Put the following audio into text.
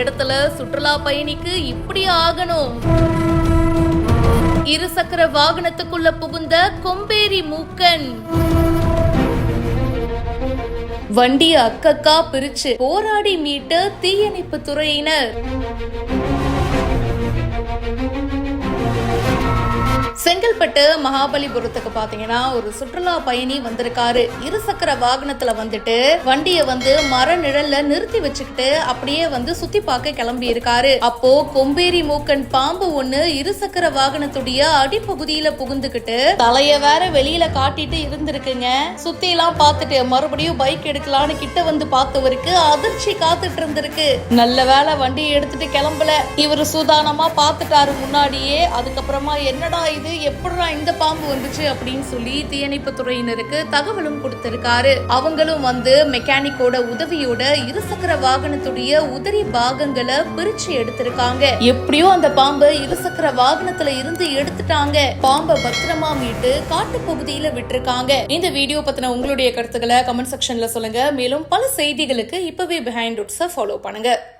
இடத்துல சுற்றுலா பயணிக்கு இப்படி ஆகணும். இருசக்கர வாகனத்துக்குள்ள புகுந்த கொம்பேரி மூக்கன். வண்டிய அக்கக்கா பிரிச்சு போராடி மீட்ட தீயணைப்பு துறையினர். செங்கல்பட்டு மகாபலிபுரத்துக்கு பாத்தீங்கன்னா ஒரு சுற்றுலா பயணி வந்திருக்காரு. இருசக்கர வாகனத்துல வந்துட்டு வண்டிய மர நிழல்ல நிறுத்தி வச்சுக்கிட்டு அப்படியே சுத்தி பார்க்க கிளம்பி இருக்காரு. அப்போ கொம்பேரி மூக்கன் பாம்பு ஒண்ணு இருசக்கர வாகனத்துடைய அடிப்பகுதியில புகுந்துகிட்டு தலைய வேற வெளியில காட்டிட்டு இருந்திருக்குங்க. சுத்தி எல்லாம் பார்த்துட்டு மறுபடியும் பைக் எடுக்கலான்னு கிட்ட பார்த்தவருக்கு அதிர்ச்சி காத்துட்டு இருந்திருக்கு. நல்ல வேலை வண்டியை எடுத்துட்டு கிளம்பல. இவரு சூதானமா பாத்துட்டாரு முன்னாடியே. அதுக்கப்புறமா என்னடா இது, எப்படா இந்த பாம்பு வந்துச்சு அப்படின்னு சொல்லி தீயணைப்பு துறையினருக்கு தகவலும் கொடுத்திருக்காரு. அவங்களும் மெக்கானிக்கோட உதவியோட இருசக்கர வாகனத்துடைய உதிரி பாகங்களை பிரிச்சு எடுத்திருக்காங்க. எப்படியோ அந்த பாம்பை இருசக்கர வாகனத்துல இருந்து எடுத்துட்டாங்க. பாம்பை பத்திரமா மீட்டு காட்டு பகுதியில விட்டுருக்காங்க. இந்த வீடியோ பத்தின உங்களுடைய கருத்துக்களை கமெண்ட் செக்ஷன்ல சொல்லுங்க. மேலும் பல செய்திகளுக்கு இப்பவே பிஹைண்ட் ரூட்ஸை ஃபாலோ பண்ணுங்க.